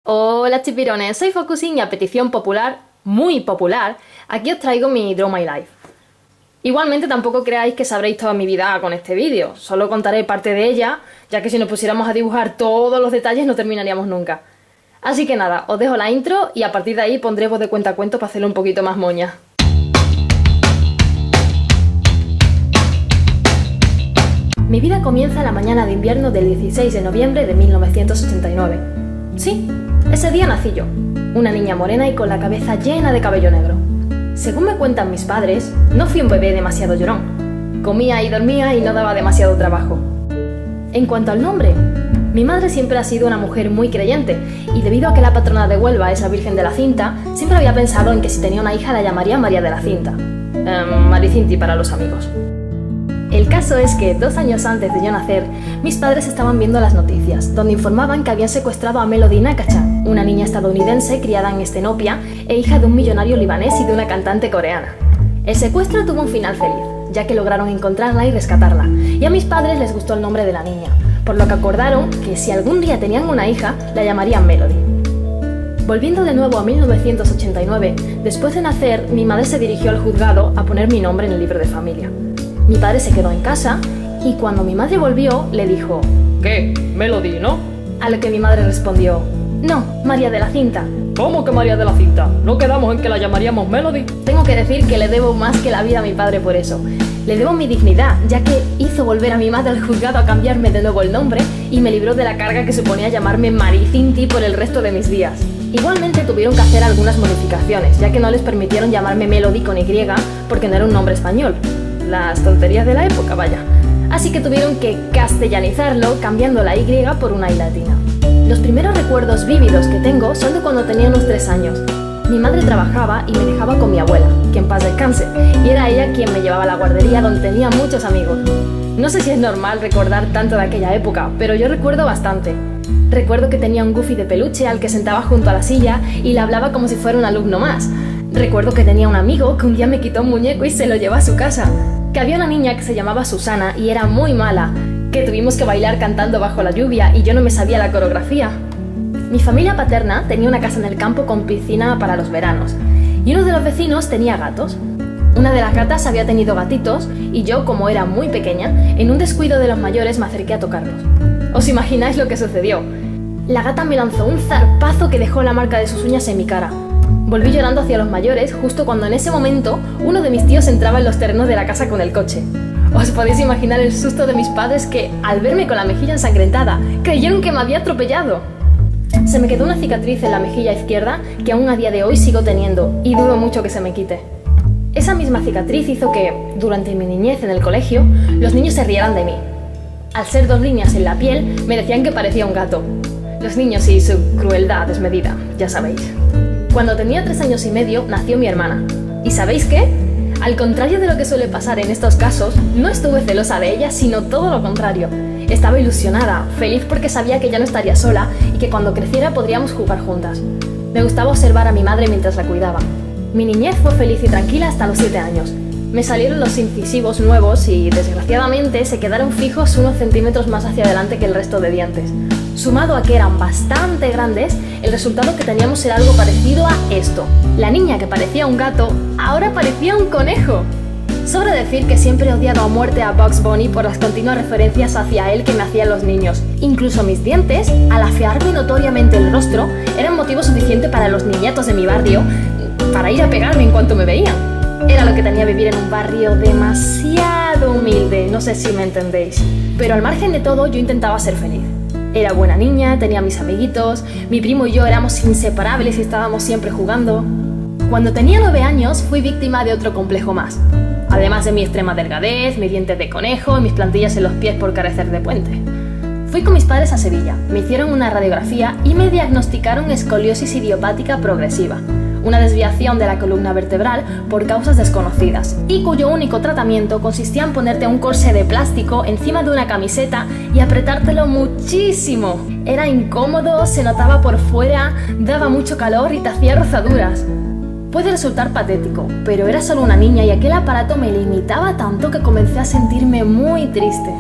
Hola chipirones, soy Focusin y a petición popular, muy popular, aquí os traigo mi Draw My Life. Igualmente tampoco creáis que sabréis toda mi vida con este vídeo, solo contaré parte de ella, ya que si nos pusiéramos a dibujar todos los detalles no terminaríamos nunca. Así que nada, os dejo la intro y a partir de ahí pondré voz de cuentacuentos para hacerlo un poquito más moña. Mi vida comienza la mañana de invierno del 16 de noviembre de 1989. Sí, ese día nací yo, una niña morena y con la cabeza llena de cabello negro. Según me cuentan mis padres, no fui un bebé demasiado llorón. Comía y dormía y no daba demasiado trabajo. En cuanto al nombre, mi madre siempre ha sido una mujer muy creyente y debido a que la patrona de Huelva es la Virgen de la Cinta, siempre había pensado en que si tenía una hija la llamaría María de la Cinta. Maricinti para los amigos. El caso es que 2 años antes de yo nacer, mis padres estaban viendo las noticias, donde informaban que habían secuestrado a Melody Nakachan, una niña estadounidense criada en Escenopia e hija de un millonario libanés y de una cantante coreana. El secuestro tuvo un final feliz, ya que lograron encontrarla y rescatarla, y a mis padres les gustó el nombre de la niña, por lo que acordaron que si algún día tenían una hija, la llamarían Melody. Volviendo de nuevo a 1989, después de nacer, mi madre se dirigió al juzgado a poner mi nombre en el libro de familia. Mi padre se quedó en casa y cuando mi madre volvió, le dijo: ¿Qué? Melody, ¿no? A lo que mi madre respondió: no, María de la Cinta. ¿Cómo que María de la Cinta? ¿No quedamos en que la llamaríamos Melody? Tengo que decir que le debo más que la vida a mi padre por eso. Le debo mi dignidad, ya que hizo volver a mi madre al juzgado a cambiarme de nuevo el nombre y me libró de la carga que suponía llamarme Maricinti por el resto de mis días. Igualmente tuvieron que hacer algunas modificaciones, ya que no les permitieron llamarme Melody con Y porque no era un nombre español. Las tonterías de la época, vaya. Así que tuvieron que castellanizarlo cambiando la Y por una I latina. Los primeros recuerdos vívidos que tengo son de cuando tenía unos 3 años. Mi madre trabajaba y me dejaba con mi abuela, que en paz descanse, y era ella quien me llevaba a la guardería donde tenía muchos amigos. No sé si es normal recordar tanto de aquella época, pero yo recuerdo bastante. Recuerdo que tenía un Goofy de peluche al que sentaba junto a la silla y le hablaba como si fuera un alumno más. Recuerdo que tenía un amigo que un día me quitó un muñeco y se lo llevó a su casa. Que había una niña que se llamaba Susana y era muy mala, que tuvimos que bailar cantando bajo la lluvia y yo no me sabía la coreografía. Mi familia paterna tenía una casa en el campo con piscina para los veranos y uno de los vecinos tenía gatos. Una de las gatas había tenido gatitos y yo, como era muy pequeña, en un descuido de los mayores me acerqué a tocarlos. ¿Os imagináis lo que sucedió? La gata me lanzó un zarpazo que dejó la marca de sus uñas en mi cara. Volví llorando hacia los mayores justo cuando en ese momento uno de mis tíos entraba en los terrenos de la casa con el coche. ¿Os podéis imaginar el susto de mis padres que, al verme con la mejilla ensangrentada, creyeron que me había atropellado? Se me quedó una cicatriz en la mejilla izquierda que aún a día de hoy sigo teniendo y dudo mucho que se me quite. Esa misma cicatriz hizo que, durante mi niñez en el colegio, los niños se rieran de mí. Al ser 2 líneas en la piel, me decían que parecía un gato. Los niños y su crueldad desmedida, ya sabéis. Cuando tenía 3 años y medio, nació mi hermana. ¿Y sabéis qué? Al contrario de lo que suele pasar en estos casos, no estuve celosa de ella, sino todo lo contrario. Estaba ilusionada, feliz porque sabía que ya no estaría sola y que cuando creciera podríamos jugar juntas. Me gustaba observar a mi madre mientras la cuidaba. Mi niñez fue feliz y tranquila hasta los 7 años. Me salieron los incisivos nuevos y, desgraciadamente, se quedaron fijos unos centímetros más hacia adelante que el resto de dientes. Sumado a que eran bastante grandes, el resultado que teníamos era algo parecido a esto. La niña que parecía un gato, ahora parecía un conejo. Sobra decir que siempre he odiado a muerte a Bugs Bunny por las continuas referencias hacia él que me hacían los niños. Incluso mis dientes, al afearme notoriamente el rostro, eran motivo suficiente para los niñatos de mi barrio para ir a pegarme en cuanto me veían. Era lo que tenía vivir en un barrio demasiado humilde, no sé si me entendéis. Pero al margen de todo, yo intentaba ser feliz. Era buena niña, tenía mis amiguitos, mi primo y yo éramos inseparables y estábamos siempre jugando. Cuando tenía 9 años, fui víctima de otro complejo más. Además de mi extrema delgadez, mis dientes de conejo y mis plantillas en los pies por carecer de puente. Fui con mis padres a Sevilla, me hicieron una radiografía y me diagnosticaron escoliosis idiopática progresiva, una desviación de la columna vertebral por causas desconocidas, y cuyo único tratamiento consistía en ponerte un corsé de plástico encima de una camiseta y apretártelo muchísimo. Era incómodo, se notaba por fuera, daba mucho calor y te hacía rozaduras. Puede resultar patético, pero era solo una niña y aquel aparato me limitaba tanto que comencé a sentirme muy triste.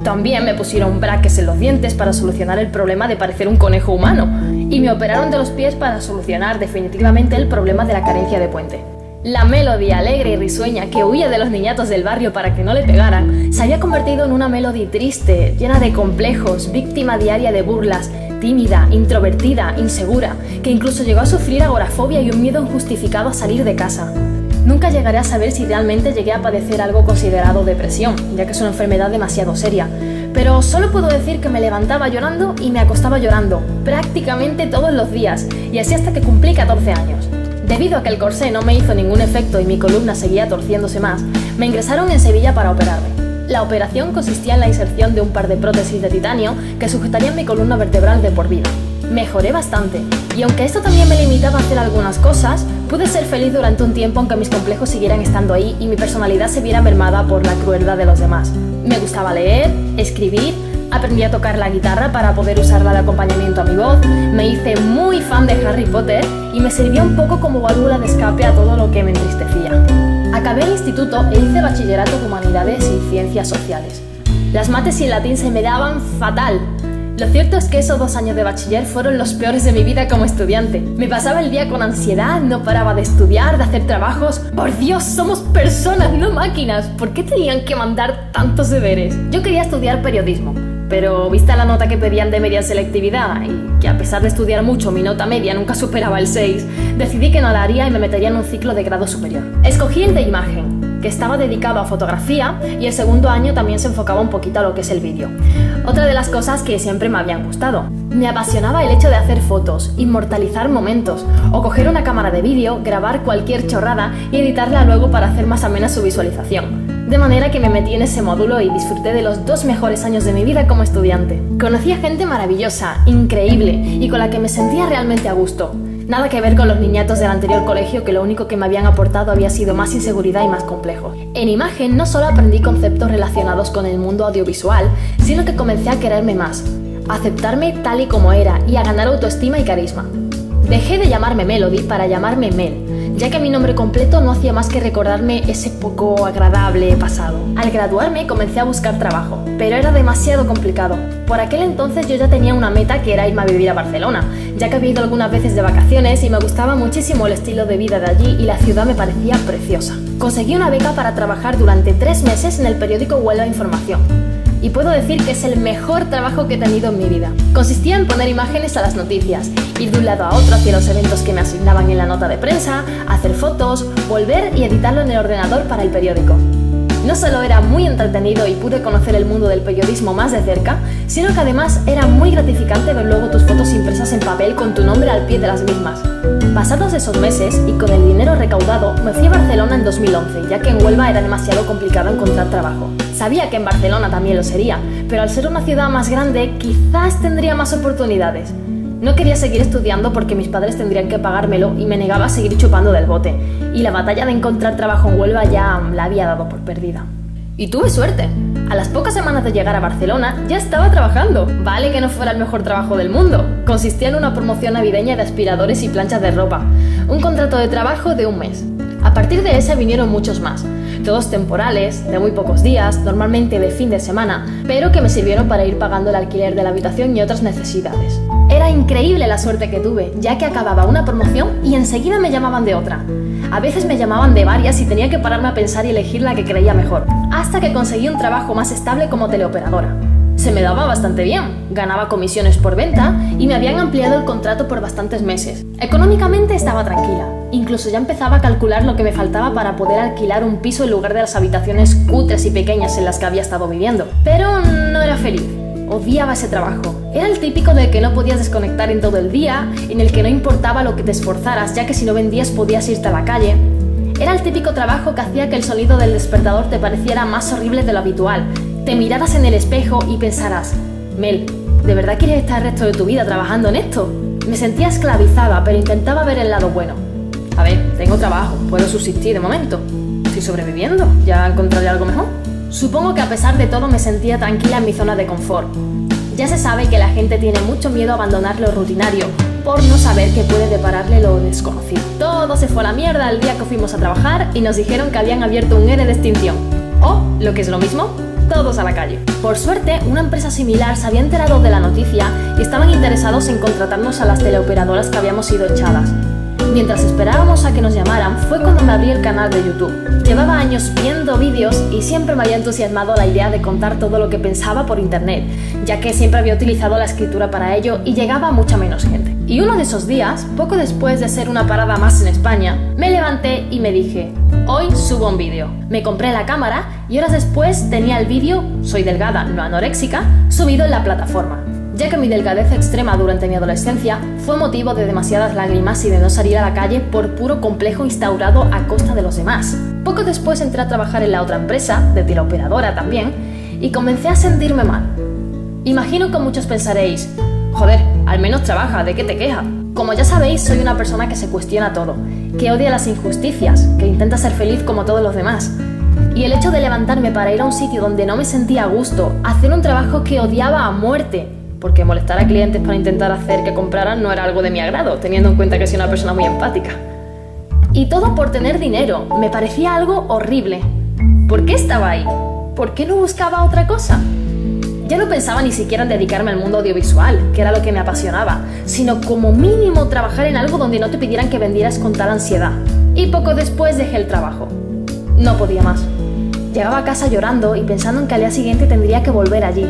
También me pusieron brackets en los dientes para solucionar el problema de parecer un conejo humano. y me operaron de los pies para solucionar definitivamente el problema de la carencia de puente. La Melody alegre y risueña que huía de los niñatos del barrio para que no le pegaran, se había convertido en una Melody triste, llena de complejos, víctima diaria de burlas, tímida, introvertida, insegura, que incluso llegó a sufrir agorafobia y un miedo injustificado a salir de casa. Nunca llegaré a saber si realmente llegué a padecer algo considerado depresión, ya que es una enfermedad demasiado seria, pero solo puedo decir que me levantaba llorando y me acostaba llorando, prácticamente todos los días, y así hasta que cumplí 14 años. Debido a que el corsé no me hizo ningún efecto y mi columna seguía torciéndose más, me ingresaron en Sevilla para operarme. La operación consistía en la inserción de un par de prótesis de titanio que sujetarían mi columna vertebral de por vida. Mejoré bastante, y aunque esto también me limitaba a hacer algunas cosas, pude ser feliz durante un tiempo aunque mis complejos siguieran estando ahí y mi personalidad se viera mermada por la crueldad de los demás. Me gustaba leer, escribir, aprendí a tocar la guitarra para poder usarla de acompañamiento a mi voz, me hice muy fan de Harry Potter y me sirvió un poco como válvula de escape a todo lo que me entristecía. Acabé el instituto e hice bachillerato de Humanidades y Ciencias Sociales. Las mates y el latín se me daban fatal. Lo cierto es que esos 2 años de bachiller fueron los peores de mi vida como estudiante. Me pasaba el día con ansiedad, no paraba de estudiar, de hacer trabajos. ¡Por Dios, somos personas, no máquinas! ¿Por qué tenían que mandar tantos deberes? Yo quería estudiar periodismo, pero vista la nota que pedían de media selectividad y que a pesar de estudiar mucho mi nota media nunca superaba el 6, decidí que no la haría y me metería en un ciclo de grado superior. Escogí el de imagen, que estaba dedicado a fotografía, y el segundo año también se enfocaba un poquito a lo que es el vídeo. Otra de las cosas que siempre me habían gustado. Me apasionaba el hecho de hacer fotos, inmortalizar momentos, o coger una cámara de vídeo, grabar cualquier chorrada y editarla luego para hacer más amena su visualización. De manera que me metí en ese módulo y disfruté de los 2 mejores años de mi vida como estudiante. Conocí a gente maravillosa, increíble, y con la que me sentía realmente a gusto. Nada que ver con los niñatos del anterior colegio que lo único que me habían aportado había sido más inseguridad y más complejos. En imagen no solo aprendí conceptos relacionados con el mundo audiovisual, sino que comencé a quererme más, a aceptarme tal y como era y a ganar autoestima y carisma. Dejé de llamarme Melody para llamarme Mel, ya que mi nombre completo no hacía más que recordarme ese poco agradable pasado. Al graduarme comencé a buscar trabajo, pero era demasiado complicado. Por aquel entonces yo ya tenía una meta que era irme a vivir a Barcelona, ya que había ido algunas veces de vacaciones y me gustaba muchísimo el estilo de vida de allí y la ciudad me parecía preciosa. Conseguí una beca para trabajar durante 3 meses en el periódico Huelva Información. Y puedo decir que es el mejor trabajo que he tenido en mi vida. Consistía en poner imágenes a las noticias, ir de un lado a otro hacia los eventos que me asignaban en la nota de prensa, hacer fotos, volver y editarlo en el ordenador para el periódico. No solo era muy entretenido y pude conocer el mundo del periodismo más de cerca, sino que además era muy gratificante ver luego tus fotos impresas en papel con tu nombre al pie de las mismas. Pasados esos meses y con el dinero recaudado, me fui a Barcelona en 2011, ya que en Huelva era demasiado complicado encontrar trabajo. Sabía que en Barcelona también lo sería, pero al ser una ciudad más grande, quizás tendría más oportunidades. No quería seguir estudiando porque mis padres tendrían que pagármelo y me negaba a seguir chupando del bote, y la batalla de encontrar trabajo en Huelva ya la había dado por perdida. Y tuve suerte. A las pocas semanas de llegar a Barcelona ya estaba trabajando. Vale que no fuera el mejor trabajo del mundo. Consistía en una promoción navideña de aspiradores y planchas de ropa. Un contrato de trabajo de 1 mes. A partir de ese vinieron muchos más. Todos temporales, de muy pocos días, normalmente de fin de semana, pero que me sirvieron para ir pagando el alquiler de la habitación y otras necesidades. Era increíble la suerte que tuve, ya que acababa una promoción y enseguida me llamaban de otra. A veces me llamaban de varias y tenía que pararme a pensar y elegir la que creía mejor, hasta que conseguí un trabajo más estable como teleoperadora. Se me daba bastante bien, ganaba comisiones por venta y me habían ampliado el contrato por bastantes meses. Económicamente estaba tranquila, incluso ya empezaba a calcular lo que me faltaba para poder alquilar un piso en lugar de las habitaciones cutres y pequeñas en las que había estado viviendo. Pero no era feliz. Odiaba ese trabajo. Era el típico del que no podías desconectar en todo el día, en el que no importaba lo que te esforzaras, ya que si no vendías podías irte a la calle. Era el típico trabajo que hacía que el sonido del despertador te pareciera más horrible de lo habitual. Te miraras en el espejo y pensaras, Mel, ¿de verdad quieres estar el resto de tu vida trabajando en esto? Me sentía esclavizada, pero intentaba ver el lado bueno. A ver, tengo trabajo, puedo subsistir de momento. Estoy sobreviviendo, ya encontraré algo mejor. Supongo que a pesar de todo me sentía tranquila en mi zona de confort. Ya se sabe que la gente tiene mucho miedo a abandonar lo rutinario por no saber qué puede depararle lo desconocido. Todo se fue a la mierda el día que fuimos a trabajar y nos dijeron que habían abierto un ERE de extinción. O, lo que es lo mismo, todos a la calle. Por suerte, una empresa similar se había enterado de la noticia y estaban interesados en contratarnos a las teleoperadoras que habíamos sido echadas. Mientras esperábamos a que nos llamaran, fue cuando me abrí el canal de YouTube. Llevaba años viendo vídeos y siempre me había entusiasmado la idea de contar todo lo que pensaba por internet, ya que siempre había utilizado la escritura para ello y llegaba a mucha menos gente. Y uno de esos días, poco después de ser una parada más en España, me levanté y me dije: hoy subo un vídeo. Me compré la cámara y horas después tenía el vídeo, soy delgada, no anoréxica, subido en la plataforma. Ya que mi delgadez extrema durante mi adolescencia fue motivo de demasiadas lágrimas y de no salir a la calle por puro complejo instaurado a costa de los demás. Poco después entré a trabajar en la otra empresa, de teleoperadora también, y comencé a sentirme mal. Imagino que muchos pensaréis: joder, al menos trabaja, ¿de qué te quejas? Como ya sabéis, soy una persona que se cuestiona todo, que odia las injusticias, que intenta ser feliz como todos los demás. Y el hecho de levantarme para ir a un sitio donde no me sentía a gusto, hacer un trabajo que odiaba a muerte, porque molestar a clientes para intentar hacer que compraran no era algo de mi agrado, teniendo en cuenta que soy una persona muy empática. Y todo por tener dinero, me parecía algo horrible. ¿Por qué estaba ahí? ¿Por qué no buscaba otra cosa? Ya no pensaba ni siquiera en dedicarme al mundo audiovisual, que era lo que me apasionaba, sino como mínimo trabajar en algo donde no te pidieran que vendieras con tal ansiedad. Y poco después dejé el trabajo. No podía más. Llegaba a casa llorando y pensando en que al día siguiente tendría que volver allí.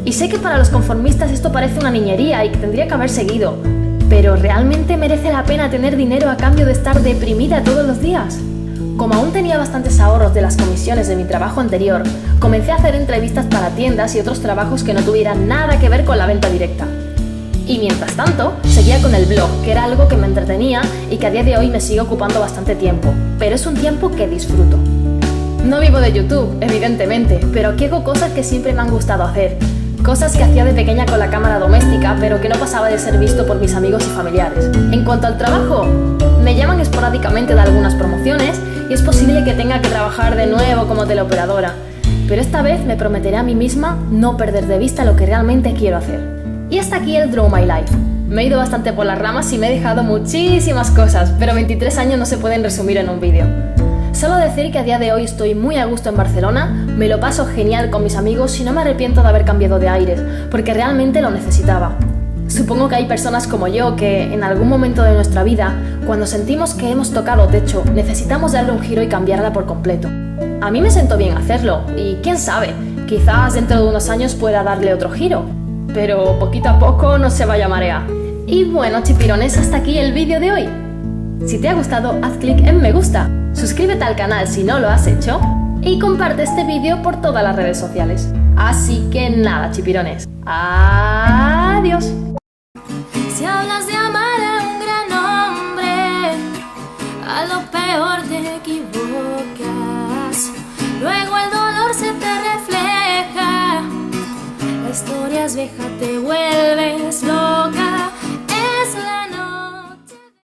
Y sé que para los conformistas esto parece una niñería y que tendría que haber seguido, pero ¿realmente merece la pena tener dinero a cambio de estar deprimida todos los días? Como aún tenía bastantes ahorros de las comisiones de mi trabajo anterior, comencé a hacer entrevistas para tiendas y otros trabajos que no tuvieran nada que ver con la venta directa. Y mientras tanto, seguía con el blog, que era algo que me entretenía y que a día de hoy me sigue ocupando bastante tiempo, pero es un tiempo que disfruto. No vivo de YouTube, evidentemente, pero aquí hago cosas que siempre me han gustado hacer. Cosas que hacía de pequeña con la cámara doméstica, pero que no pasaba de ser visto por mis amigos y familiares. En cuanto al trabajo, me llaman esporádicamente de algunas promociones y es posible que tenga que trabajar de nuevo como teleoperadora, pero esta vez me prometeré a mí misma no perder de vista lo que realmente quiero hacer. Y hasta aquí el Draw My Life. Me he ido bastante por las ramas y me he dejado muchísimas cosas, pero 23 años no se pueden resumir en un vídeo. Solo decir que a día de hoy estoy muy a gusto en Barcelona, me lo paso genial con mis amigos y no me arrepiento de haber cambiado de aires, porque realmente lo necesitaba. Supongo que hay personas como yo que en algún momento de nuestra vida, cuando sentimos que hemos tocado techo, necesitamos darle un giro y cambiarla por completo. A mí me sentó bien hacerlo y quién sabe, quizás dentro de unos años pueda darle otro giro, pero poquito a poco no se vaya a marear. Y bueno, chipirones, hasta aquí el vídeo de hoy. Si te ha gustado, haz clic en me gusta. Suscríbete al canal si no lo has hecho y comparte este vídeo por todas las redes sociales. Así que nada, chipirones. Adiós. Si hablas de amar a un gran hombre, a lo peor te equivocas. Luego el dolor se te refleja, la historia es vieja, te vuelves loca.